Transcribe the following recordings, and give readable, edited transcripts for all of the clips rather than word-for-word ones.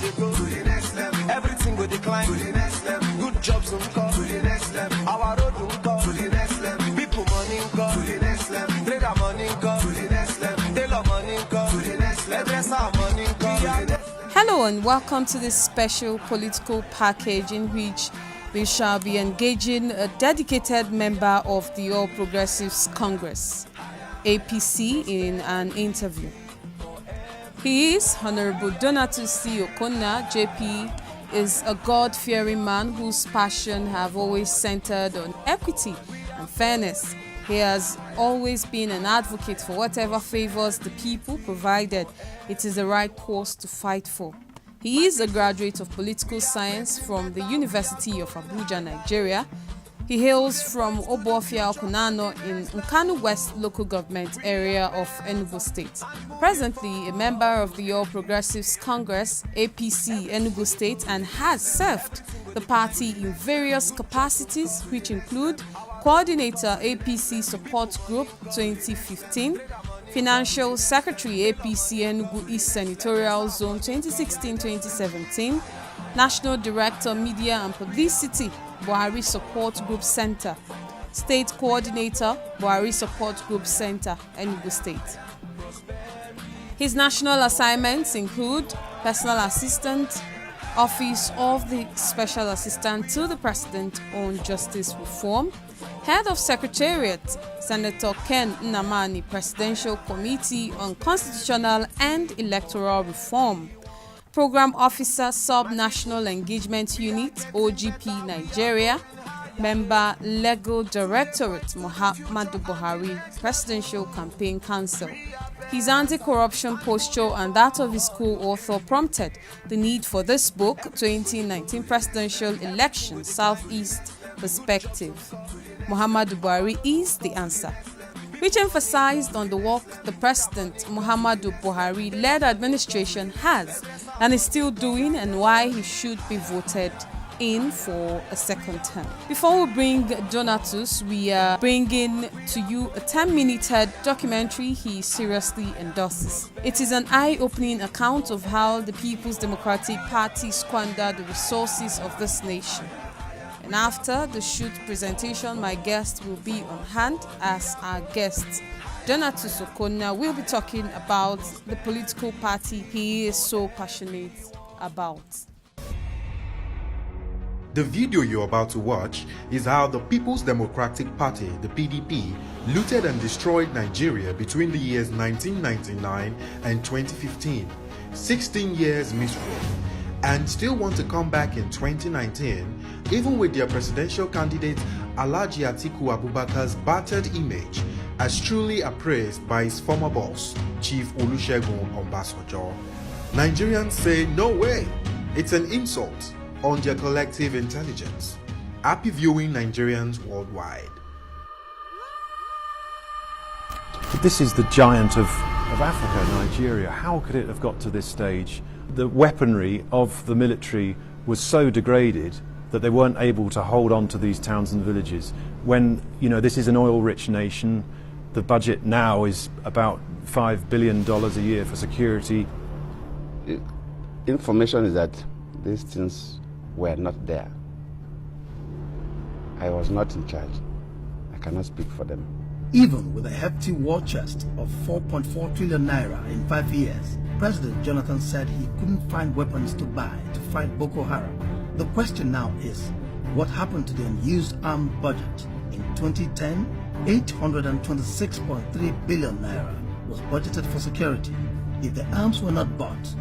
dey go to the next level. Everything go decline to the next level. Good jobs don't come to the next level. Our road don't come to the next level. People money come to the next level. Trader money come to the next level. Tailor money come to the next level. Dresser money come to the next level. Hello and welcome to this special political package in which we shall be engaging a dedicated member of the All Progressives Congress, APC, in an interview. He is Honorable Donatus Okonna, JP, is a God-fearing man whose passion have always centered on equity and fairness. He has always been an advocate for whatever favors the people, provided it is the right cause to fight for. He is a graduate of political science from the University of Abuja, Nigeria. He hails from Obofia Okonna in Nkanu West local government area of Enugu State. Presently a member of the All Progressives Congress, APC, Enugu State, and has served the party in various capacities, which include Coordinator APC Support Group 2015, Financial Secretary APC Enugu East Senatorial Zone 2016-2017, National Director Media and Publicity Buhari Support Group Center, State Coordinator Buhari Support Group Center, Enugu State. His national assignments include Personal Assistant, Office of the Special Assistant to the President on Justice Reform, Head of Secretariat, Senator Ken Namadi, Presidential Committee on Constitutional and Electoral Reform, Program Officer, Sub-National Engagement Unit, OGP, Nigeria, Member, Legal Directorate, Muhammadu Buhari, Presidential Campaign Council. His anti-corruption posture and that of his co-author prompted the need for this book, 2019 Presidential Election Southeast Perspective. Muhammadu Buhari is the answer, which emphasized on the work the President Muhammadu Buhari-led administration has and is still doing, and why he should be voted in for a second term. Before we bring Donatus, we are bringing to you a 10-minute documentary he seriously endorses. It is an eye-opening account of how the People's Democratic Party squandered the resources of this nation. And after the shoot presentation, my guest will be on hand as our guest. Donatus Okonna will be talking about the political party he is so passionate about. The video you're about to watch is how the People's Democratic Party, the PDP, looted and destroyed Nigeria between the years 1999 and 2015. 16 years misery. And still want to come back in 2019, even with their presidential candidate Alhaji Atiku Abubakar's battered image as truly appraised by his former boss, Chief Olusegun Obasanjo. Nigerians say no way, it's an insult on their collective intelligence. Happy viewing, Nigerians worldwide. This is the giant of Africa, Nigeria. How could it have got to this stage? The weaponry of the military was so degraded that they weren't able to hold on to these towns and villages. When, you know, this is an oil-rich nation, the budget now is about $5 billion a year for security. Information is that these things were not there. I was not in charge. I cannot speak for them. Even with a hefty war chest of 4.4 trillion naira in 5 years, President Jonathan said he couldn't find weapons to buy to fight Boko Haram. The question now is, what happened to the unused armed budget? In 2010, 826.3 billion naira was budgeted for security. If the arms were not bought,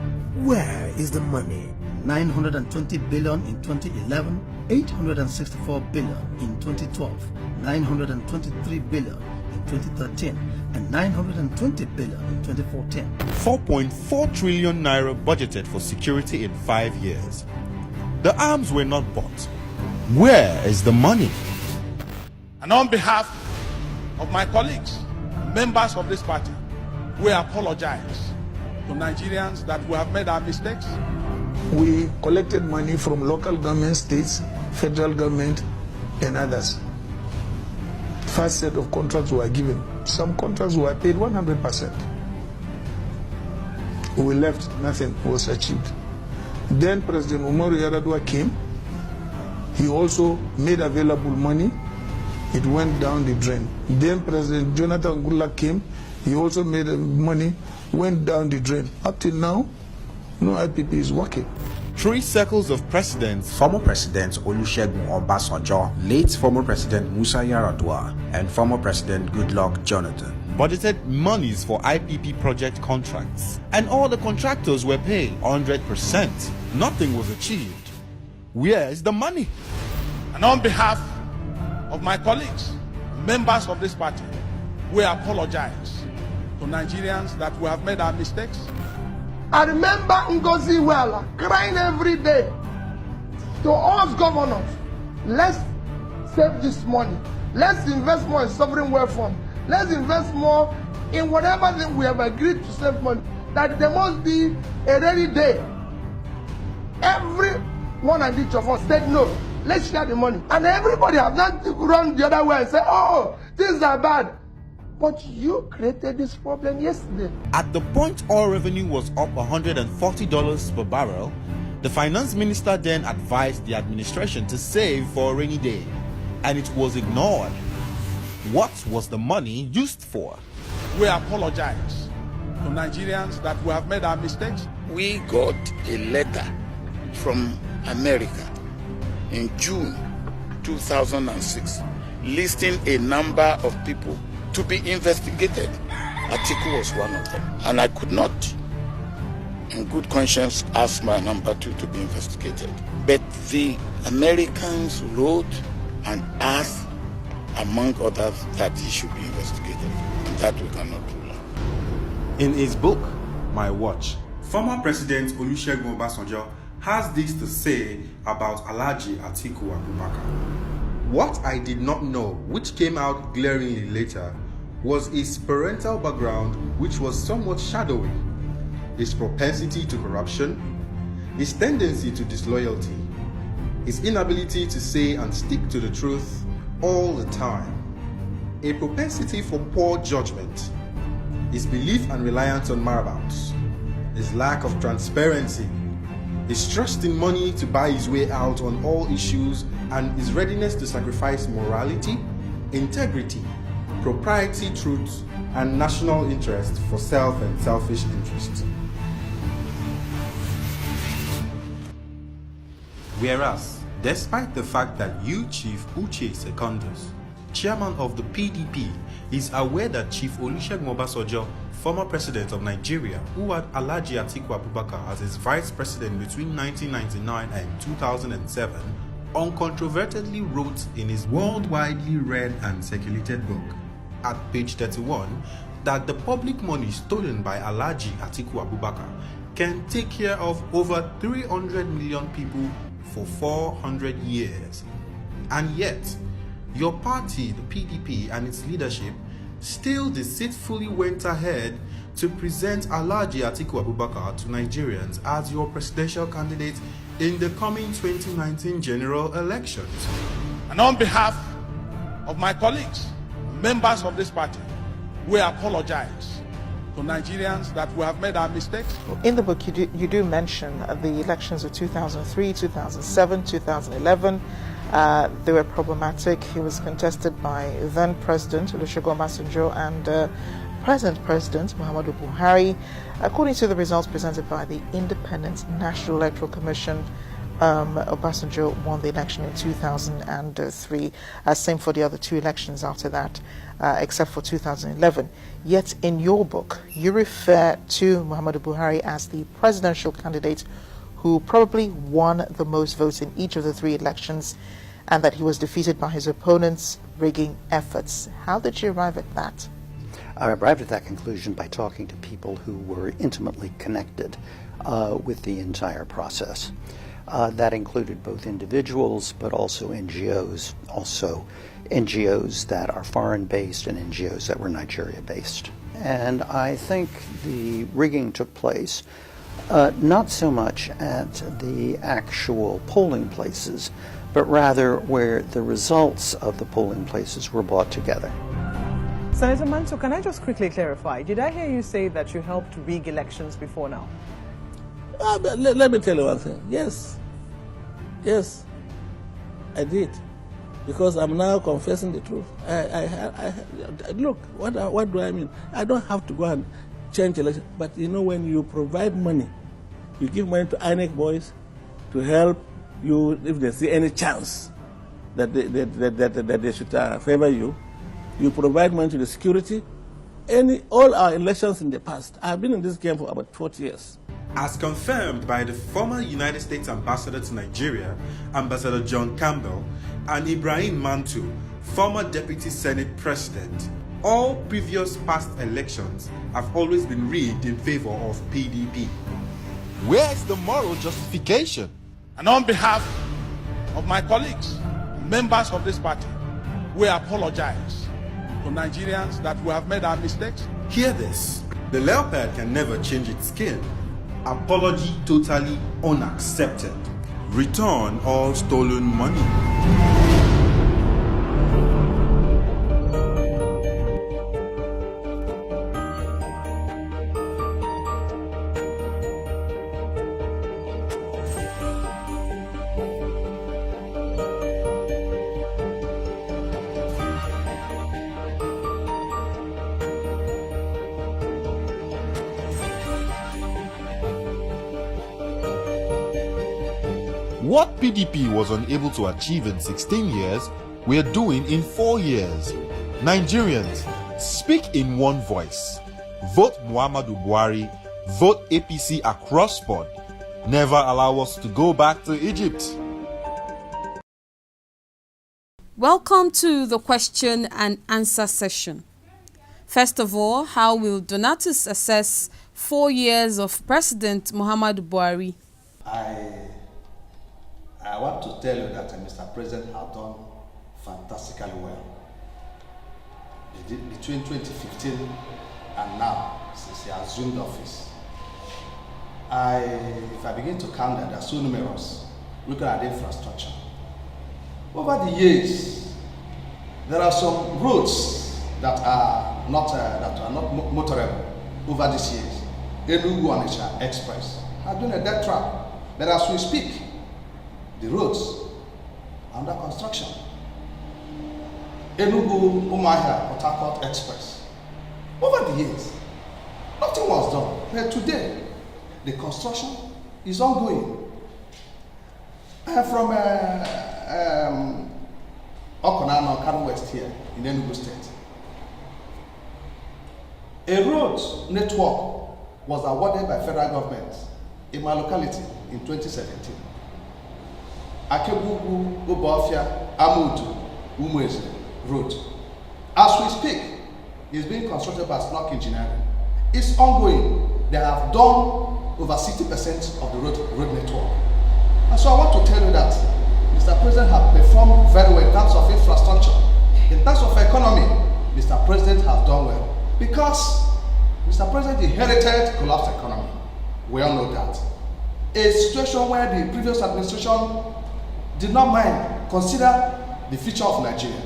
where is the money? 920 billion in 2011, 864 billion in 2012, 923 billion in 2013, and 920 billion in 2014. 4.4 trillion naira budgeted for security in 5 years. The arms were not bought. Where is the money? And on behalf of my colleagues, members of this party, we apologize to Nigerians that we have made our mistakes. We collected money from local government, states, federal government, and others. First set of contracts were given. Some contracts were paid 100%. We left, nothing was achieved. Then President Umaru Yar'Adua came. He also made available money. It went down the drain. Then President Jonathan Goodluck came. He also made money, went down the drain. Up till now, no IPP is working. 3 circles of presidents: former President Olusegun Obasanjo, late former President Musa Yar'Adua, and former President Goodluck Jonathan budgeted monies for IPP project contracts, and all the contractors were paid 100%. Nothing was achieved. Where is the money? And on behalf of my colleagues, members of this party, we apologize to Nigerians that we have made our mistakes. I remember Ngozi Wela crying every day to us governors, let's save this money. Let's invest more in sovereign wealth fund. Let's invest more in whatever thing we have agreed to save money. That there must be a rainy day. Every one and each of us said no. Let's share the money. And everybody have not run the other way and said, oh, things are bad. But you created this problem yesterday. At the point oil revenue was up $140 per barrel, the finance minister then advised the administration to save for a rainy day, and it was ignored. What was the money used for? We apologize to Nigerians that we have made our mistakes. We got a letter from America in June 2006 listing a number of people to be investigated. Atiku was one of them. And I could not, in good conscience, ask my number 2 to be investigated. But the Americans wrote and asked, among others, that he should be investigated. And that we cannot rule out. In his book, My Watch, former President Olusegun Obasanjo has this to say about Alhaji Atiku Abubakar. What I did not know, which came out glaringly later, was his parental background, which was somewhat shadowy, his propensity to corruption, his tendency to disloyalty, his inability to say and stick to the truth all the time, a propensity for poor judgment, his belief and reliance on marabouts, his lack of transparency, his trust in money to buy his way out on all issues, and his readiness to sacrifice morality, integrity, propriety, truth, and national interest for self and selfish interest. Whereas, despite the fact that you, Chief Uche Secondus, chairman of the PDP, is aware that Chief Olusegun Obasanjo, former president of Nigeria, who had Alhaji Atiku Abubakar as his vice president between 1999 and 2007, uncontrovertedly wrote in his worldwidely read and circulated book, at page 31, that the public money stolen by Alhaji Atiku Abubakar can take care of over 300 million people for 400 years. And yet, your party, the PDP, and its leadership still deceitfully went ahead to present Alhaji Atiku Abubakar to Nigerians as your presidential candidate in the coming 2019 general elections. And on behalf of my colleagues, members of this party, we apologize to Nigerians that we have made our mistakes. In the book, you do mention the elections of 2003, 2007, 2011. They were problematic. He was contested by then President Olusegun Obasanjo and present President Muhammadu Buhari. According to the results presented by the Independent National Electoral Commission, Obasanjo won the election in 2003. Same for the other 2 elections after that, except for 2011. Yet in your book, you refer to Muhammadu Buhari as the presidential candidate who probably won the most votes in each of the 3 elections, and that he was defeated by his opponents' rigging efforts. How did you arrive at that? I arrived at that conclusion by talking to people who were intimately connected with the entire process. That included both individuals, but also NGOs, that are foreign-based and NGOs that were Nigeria-based. And I think the rigging took place not so much at the actual polling places, but rather where the results of the polling places were brought together. Senator Manso, can I just quickly clarify? Did I hear you say that you helped rig elections before now? Let me tell you one thing. Yes, I did, because I'm now confessing the truth. I look. What do I mean? I don't have to go and change election, but you know, when you provide money, you give money to INEC boys to help you if they see any chance that they should favor you. You provide money to the security. All our elections in the past, I've been in this game for about 40 years. As confirmed by the former United States Ambassador to Nigeria, Ambassador John Campbell, and Ibrahim Mantu, former Deputy Senate President, all previous past elections have always been rigged in favor of PDP. Where is the moral justification? And on behalf of my colleagues, members of this party, we apologize to Nigerians that we have made our mistakes. Hear this. The leopard can never change its skin. Apology totally unaccepted. Return all stolen money. What PDP was unable to achieve in 16 years, we are doing in 4 years. Nigerians, speak in one voice. Vote Muhammadu Buhari. Vote APC across board. Never allow us to go back to Egypt. Welcome to the question and answer session. First of all, how will Donatus assess 4 years of President Muhammadu Buhari? I want to tell you that Mr. President has done fantastically well. Between 2015 and now, since he assumed office, if I begin to count them, they are so numerous. Looking at the infrastructure. Over the years, there are some roads that are not motorable over these years. Enugu-Onitsha Express has been a death trap. But as we speak, the roads are under construction. Enugu-Umuahia Port Harcourt Express. Over the years, nothing was done. But today, the construction is ongoing. From Okonna, Kano West here in Enugu State, a road network was awarded by federal government in my locality in 2017. Akebubu, Ubofia, Amudu, Umweze Road. As we speak, it's being constructed by Snock Engineering. It's ongoing. They have done over 60% of the road network. And so I want to tell you that Mr. President has performed very well in terms of infrastructure. In terms of economy, Mr. President has done well. Because Mr. President inherited collapsed economy. We all know that. A situation where the previous administration did not mind consider the future of Nigeria.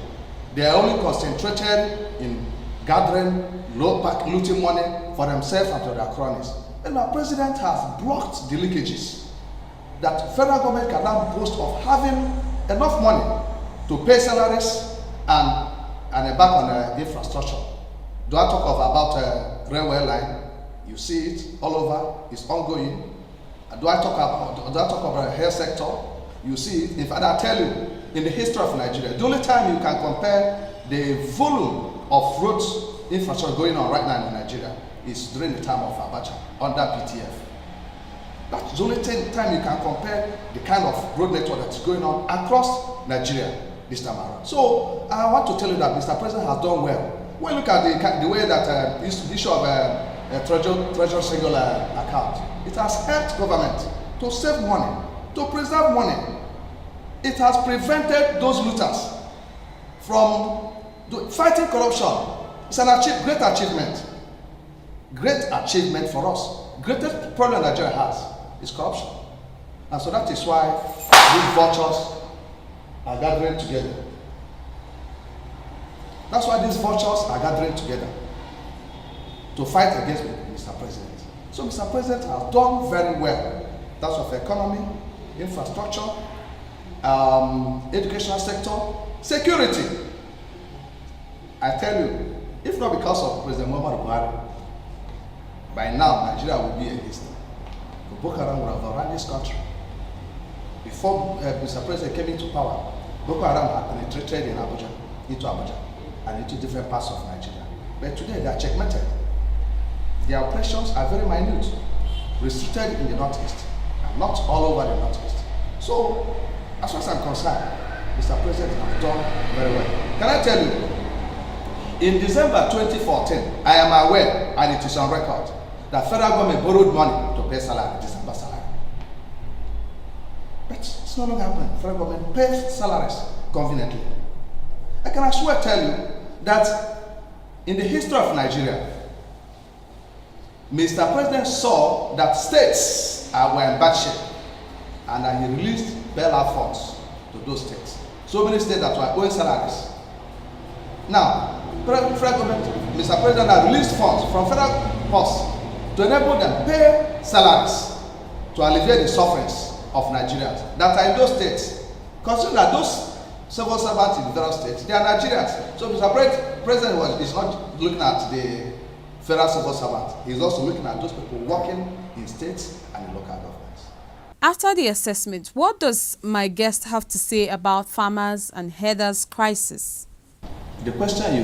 They are only concentrated in gathering looting money for themselves and to their cronies. And our president has blocked the leakages that federal government can now boast of having enough money to pay salaries and embark on infrastructure. Do I talk about railway line? You see it all over. It's ongoing. Do I talk about the health sector? You see it. In fact, I tell you, in the history of Nigeria, the only time you can compare the volume of roads infrastructure going on right now in Nigeria is during the time of Abacha under PTF. That's the only time you can compare the kind of road network that's going on across Nigeria this time around. So I want to tell you that Mr. President has done well. When you look at the way that the issue of treasury single account, it has helped government to save money, to preserve money. It has prevented those looters from fighting corruption. It's an great achievement. Great achievement for us. Greatest problem Nigeria has is corruption. And so that is why these vultures are gathering together. That's why these vultures are gathering together to fight against Mr. President. So Mr. President has done very well terms of economy, infrastructure, educational sector, security. I tell you, if not because of President Muhammadu Buhari, by now Nigeria would be a list. Boko Haram would have run this country. Before Mr. President came into power, Boko Haram had penetrated into Abuja, and into different parts of Nigeria. But today they are checkmated. Their operations are very minute, restricted in the northeast, and not all over the northeast. So, as far as I'm concerned, Mr. President has done very well. Can I tell you, in December 2014, I am aware, and it is on record, that federal government borrowed money to pay salary, December salary. But it's no longer happening. Federal government pays salaries conveniently. I can as well tell you that in the history of Nigeria, Mr. President saw that states were in bad shape, and that he released bailout funds to those states. So many states that were owing salaries. Now, federal government, Mr. President has released funds from federal purse to enable them pay salaries to alleviate the sufferings of Nigerians that are in those states. Consider that those civil servants in the federal states, they are Nigerians. So Mr. President is not looking at the federal civil servants. He's also looking at those people working in states and in local governments. After the assessment, what does my guest have to say about farmers and herders' crisis? The question you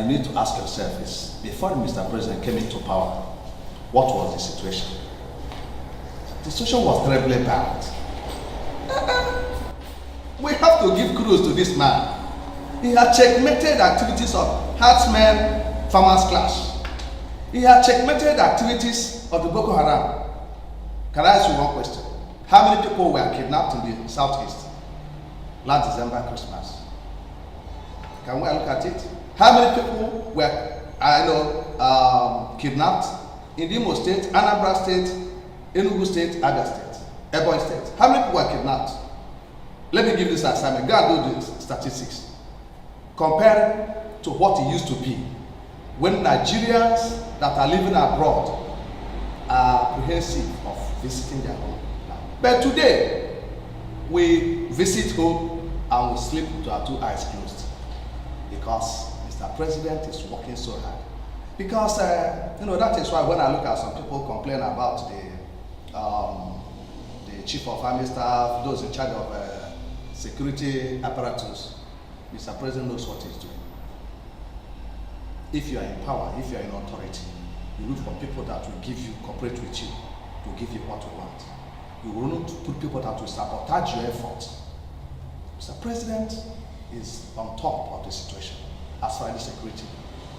need to ask yourself is, before Mr. President came into power, what was the situation? The situation was terribly bad. We have to give kudos to this man. He had checkmated activities of herdsmen, farmers clash. He had checkmated activities of the Boko Haram. Can I ask you one question? How many people were kidnapped in the southeast last December, Christmas? Can we look at it? How many people were, kidnapped in the Imo State, Anambra State, Enugu State, Abia State, Ebonyi State? How many people were kidnapped? Let me give this assignment. Go and do the statistics. Compare to what it used to be when Nigerians that are living abroad are apprehensive of visiting their home. But today, we visit home and we sleep with our two eyes closed because Mr. President is working so hard. Because, that is why when I look at some people complain about the chief of army staff, those in charge of security apparatus, Mr. President knows what he's doing. If you are in power, if you are in authority, you look for people that will cooperate with you, to give you what you want. You will not put people that will sabotage your efforts. Mr. President is on top of the situation as far as the security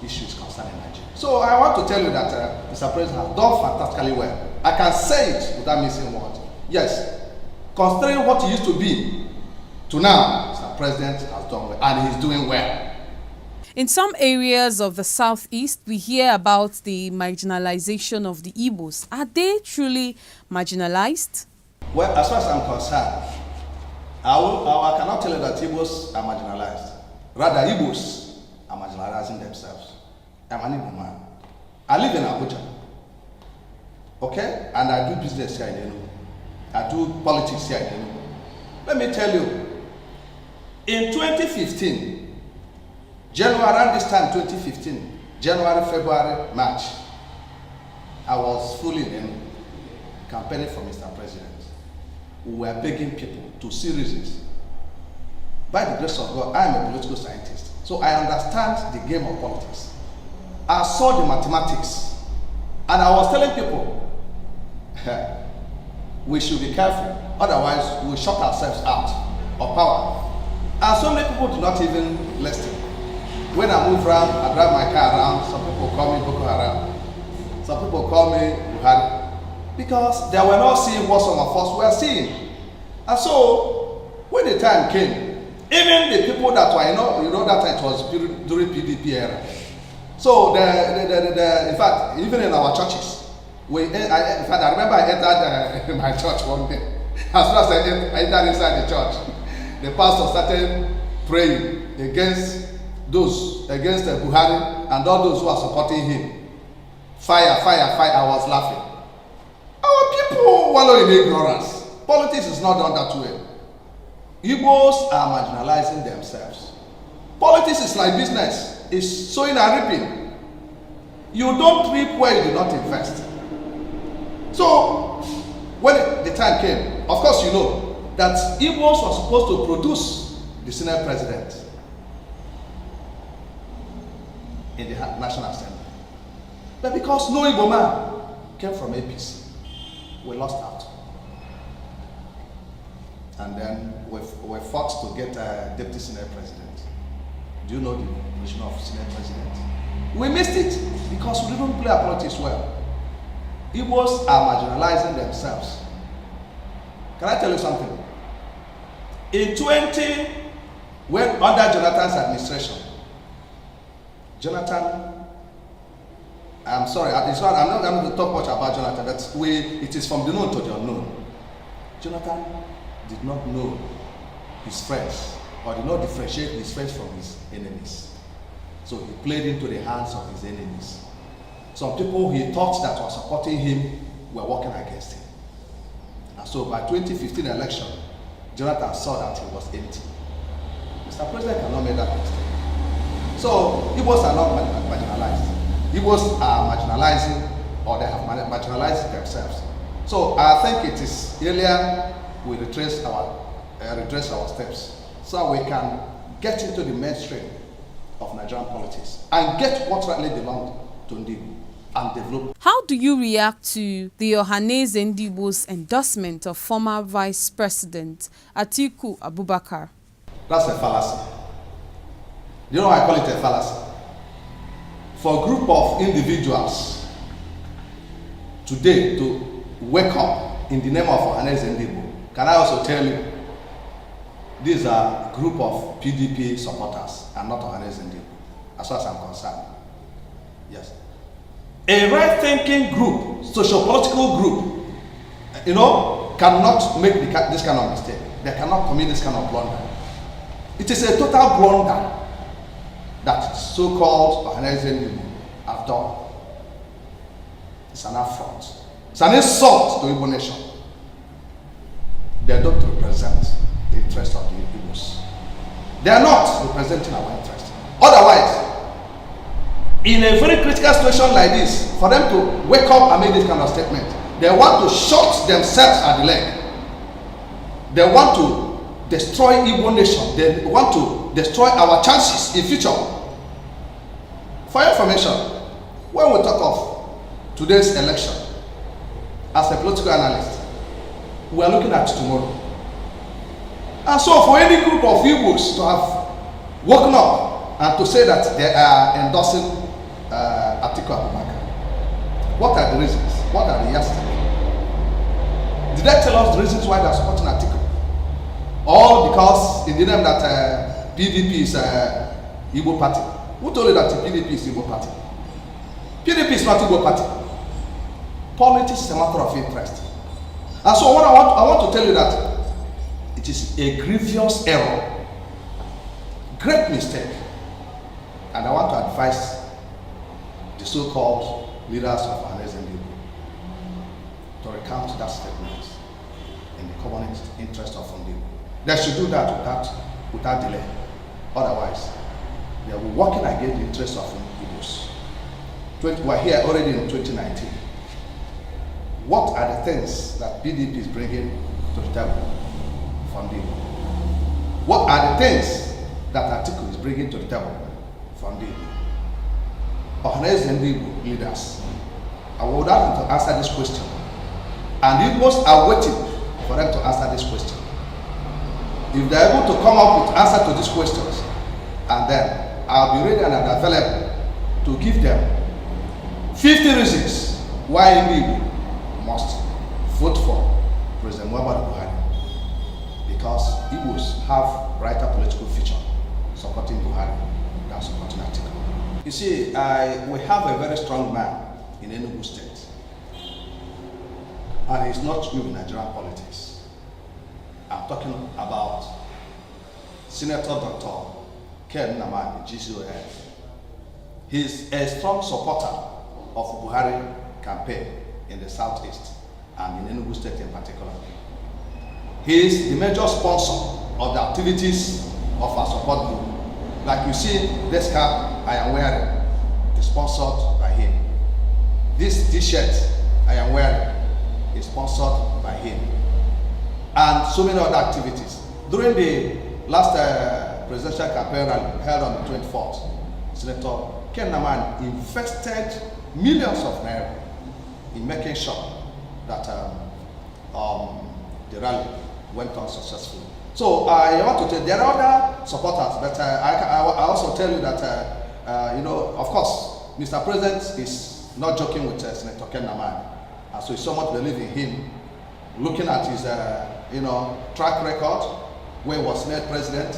issues concerning Nigeria. So I want to tell you that Mr. President has done fantastically well. I can say it without missing a word. Yes, considering what he used to be to now, Mr. President has done well, and he's doing well. In some areas of the southeast, we hear about the marginalization of the Igbos. Are they truly marginalized? Well, as far as I'm concerned, I cannot tell you that Igbos are marginalized. Rather, Igbos are marginalizing themselves. I'm an Igbo man. I live in Abuja. Okay? And I do business here in Enugu. I do politics here in Enugu. Let me tell you, in 2015, around this time, 2015, January, February, March, I was fully in campaigning for Mr. President. We were begging people to see reasons. By the grace of God, I am a political scientist, so I understand the game of politics. I saw the mathematics, and I was telling people, we should be careful, otherwise we'll shut ourselves out of power. And so many people do not even listen. When I move around, I drive my car around, some people call me Boko Haram. Some people call me Buhari. Because they were not seeing what some of us were seeing. And so, when the time came, even the people that were, that it was during PDP era. So, in fact, even in our churches, I remember I entered my church one day. As soon as I entered inside the church, the pastor started praying against Buhari and all those who are supporting him. Fire, fire, fire. I was laughing. I Our people wallow in ignorance. Politics is not done that way. Igbos are marginalizing themselves. Politics is like business. It's sowing and reaping. You don't reap where you do not invest. So, when the time came, of course you know that Igbos were supposed to produce the Senate president in the National Assembly. But because no Igbo man came from APC, we lost out. And then we fought to get a deputy Senate president. Do you know the position of Senate president? We missed it because we didn't play our politics well. Igbos are marginalizing themselves. Can I tell you something? In when under Jonathan's administration, Jonathan, I'm sorry, I'm not going to talk much about Jonathan, but it is from the known to the unknown. Jonathan did not know his friends, or did not differentiate his friends from his enemies. So he played into the hands of his enemies. Some people he thought that were supporting him were working against him. And so by 2015 election, Jonathan saw that he was empty. Mr. President cannot make that mistake. So Igbos are not marginalized. Igbos are marginalizing, or they have marginalized themselves. So I think it is earlier we redress our steps so we can get into the mainstream of Nigerian politics and get what rightly belongs to Igbo and develop. How do you react to the Ohanaeze Ndigbo's endorsement of former Vice President Atiku Abubakar? That's a fallacy. You know why I call it a fallacy? For a group of individuals today to wake up in the name of Ohanaeze Ndigbo, can I also tell you, these are a group of PDP supporters and not Ohanaeze Ndigbo, as far as I'm concerned. Yes. A right-thinking group, socio-political group, cannot make this kind of mistake. They cannot commit this kind of blunder. It is a total blunder that so-called Ohanaeze Ndigbo have done. It's an affront. It's an insult to the Igbo nation. They don't represent the interest of the Igbos. They are not representing our interest. Otherwise, in a very critical situation like this, for them to wake up and make this kind of statement, they want to shot themselves at the leg. They want to destroy Igbo nation. They want to destroy our chances in future. For your information, when we talk of today's election, as a political analyst, we are looking at tomorrow. And so for any group of Igbos to have woken up and to say that they are endorsing Atiku Abubakar, what are the reasons? What are the yesterday? Did they tell us the reasons why they are supporting Atiku? All because in the name that PDP is Igbo party. Who told you that PDP is Igbo party? PDP is not Igbo party. Politics is a matter of interest. And so what I want to tell you that it is a grievous error, great mistake, and I want to advise the so-called leaders of Ohanaeze Ndigbo to recount that statement in the common interest of Ndigbo. They should do that without delay. Otherwise, they will be working against the interests of Igbos. We're here already in 2019. What are the things that PDP is bringing to the table from Ndigbo? What are the things that Atiku is bringing to the table from Ndigbo? Ohanaeze Ndigbo leaders, I would like them to answer this question. And Igbos are waiting for them to answer this question. If they're able to come up with answers to these questions, and then I'll be ready and available to give them 50 reasons why Igbo must vote for President Muhammadu Buhari. Because Igbos have brighter political future supporting Buhari than supporting Atiku. You see, we have a very strong man in Enugu State. And he's not new in Nigerian politics. I'm talking about Senator Dr. Ken Namadi, GCON. He's a strong supporter of Buhari campaign in the Southeast. and in Enugu State in particular. He is the major sponsor of the activities of our support group. Like you see, this cap I am wearing is sponsored by him. This t-shirt I am wearing is sponsored by him. And so many other activities. During the last presidential campaign rally held on the 24th, Senator Ken Namadi invested millions of naira in making sure that the rally went on successfully. So I want to tell, there are other supporters, but I also tell you that, you know, of course, Mr. President is not joking with Senator Ken Namadi. So he so much believe in him, looking at his, you know, track record, when he was made president.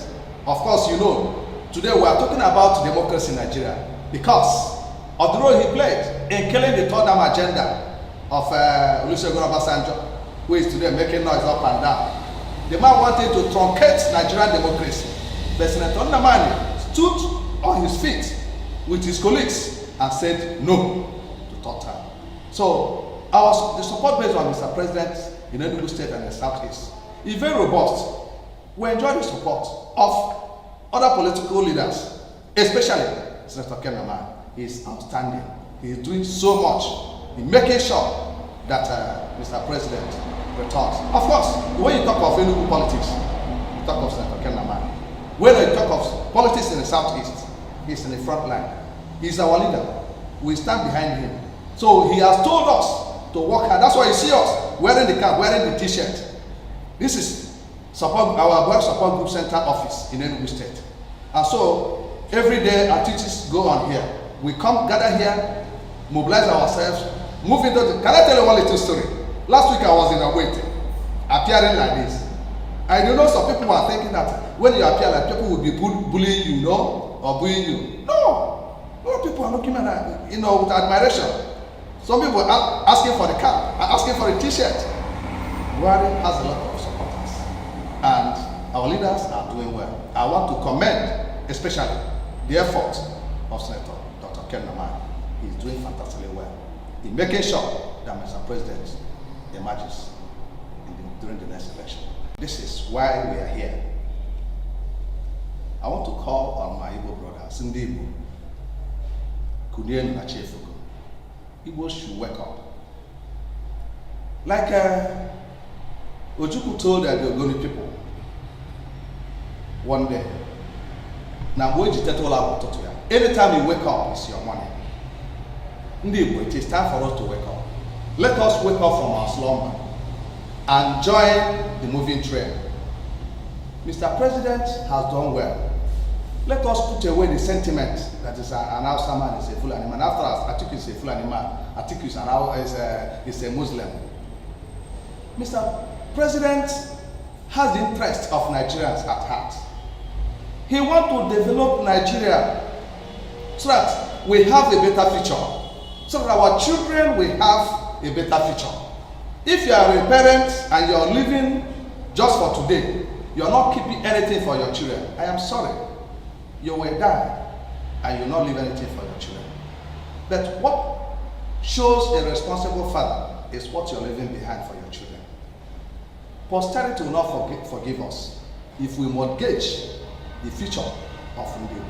Of course, you know, today we are talking about democracy in Nigeria because of the role he played in killing the third-term agenda of Olusegun Obasanjo, who is today making noise up and down. The man wanted to truncate Nigerian democracy. But Senator Namadi stood on his feet with his colleagues and said no to third term. So the support based on Mr. President in Enugu State and the Southeast is very robust. We enjoy the support of other political leaders, especially Senator Ken Namadi. He is outstanding. He is doing so much in making sure that Mr. President returns. Of course, when you talk of Enugu politics, you talk of Senator Ken Namadi. When you talk of politics in the Southeast, he's in the front line. He's our leader. We stand behind him. So he has told us to work hard. That's why you see us wearing the cap, wearing the t-shirt. This is our Black Support Group Center office in Enugu State. And so every day activities go on here. We come gather here, mobilize ourselves, move into the, can I tell you one little story? Last week I was in a wait, appearing like this. I don't know, some people were thinking that when you appear like people will be bullying you, no? Or bullying you. No. A lot of people are looking at that, you know, with admiration. Some people are asking for the cap, are asking for a t-shirt. Buhari has a lot of supporters. And our leaders are doing well. I want to commend especially the effort of Senator Dr. Ken Namadi. He's doing fantastically well in making sure that Mr. President emerges during the next election. This is why we are here. I want to call on my Igbo brothers, Igbo, Kunien Nachefugo. Igbo should wake up. Like Ojukwu told the Ogoni people one day, anytime you wake up, it's your morning. It is time for us to wake up. Let us wake up from our slumber and join the moving train. Mr. President has done well. Let us put away the sentiment that is an Hausa man is a Fulani man. After all, Atiku is a Fulani man. Atiku is a Muslim. Mr. President has the interest of Nigerians at heart. He wants to develop Nigeria so that we have a better future, so that our children will have a better future. If you are a parent and you are living just for today, you are not keeping anything for your children, I am sorry. You will die and you will not leave anything for your children. But what shows a responsible father is what you are leaving behind for your children. Posterity will not forgive us if we mortgage the future of Igbo.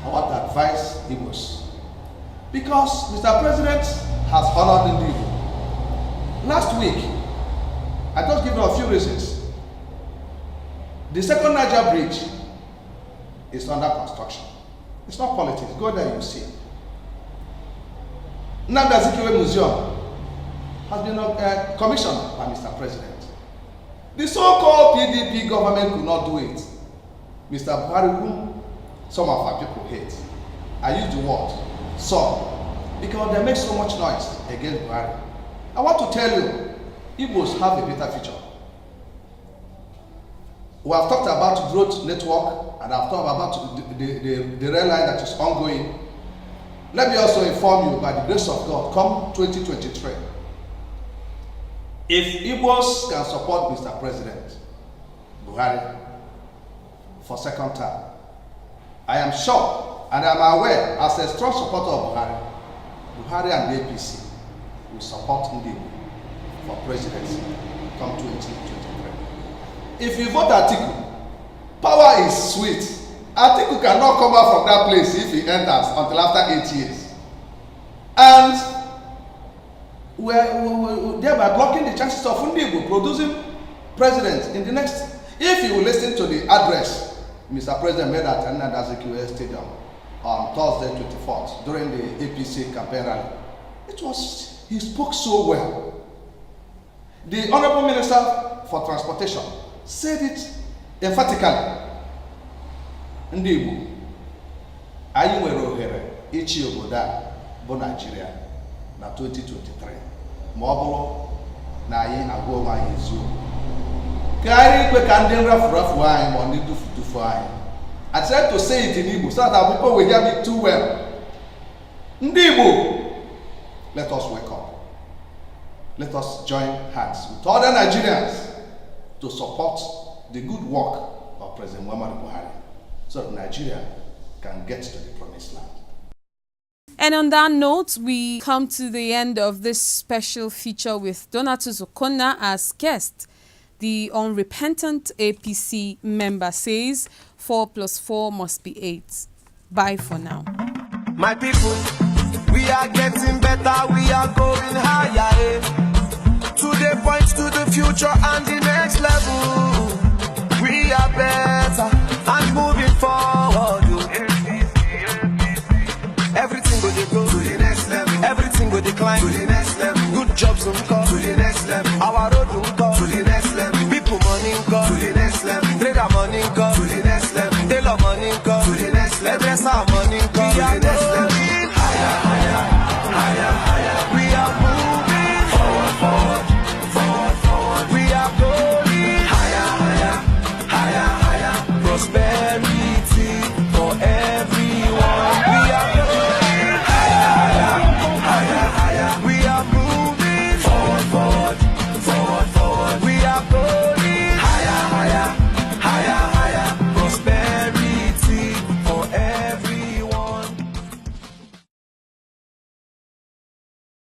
I want to advise Igbos, because Mr. President has honored Igbo. Last week, I just give you a few reasons. The second Niger bridge is under construction. It's not politics. Go there, you see. Nnamdi Azikiwe Museum has been commissioned by Mr. President. The so-called PDP government could not do it. Mr. Buhari, whom some of our people hate, I use the word some, because they make so much noise against Buhari. I want to tell you, Igbos have a better future. We have talked about growth network, and I've talked about the rail line that is ongoing. Let me also inform you, by the grace of God, come 2023, if Igbos can support Mr. President Buhari for second term, I am sure and I am aware, as a strong supporter of Buhari and the APC will support Igbo for presidency come 2023. If you vote Atiku, power is sweet. Atiku cannot come out from that place if he enters until after 8 years. And we're thereby blocking the chances of Igbo producing presidents in the next. If you will listen to the address Mr. President made at Namadi Stadium on Thursday 24th during the APC campaign rally, he spoke so well. The Honorable Minister for Transportation said it emphatically. Ndị Igbo, anyị nwere ohere ịchị obodo a bụ Nigeria na 2023 ma ọ bụrụ na anyị agwa onwe anyị eziokwu. Ka anyị ikwe ka ndị nrafu anyị ma ndị dufu anyị. I tried to say it in Igbo so that people will hear me too well. Ndị Igbo, let us wake up. Let us join hands with other Nigerians to support the good work of President Muhammadu Buhari, so that Nigeria can get to the promised land. And on that note, we come to the end of this special feature with Donatus Okonna as guest. The unrepentant APC member says 4 + 4 must be 8. Bye for now. My people, we are getting better, we are going higher. Today points to the future and the next level.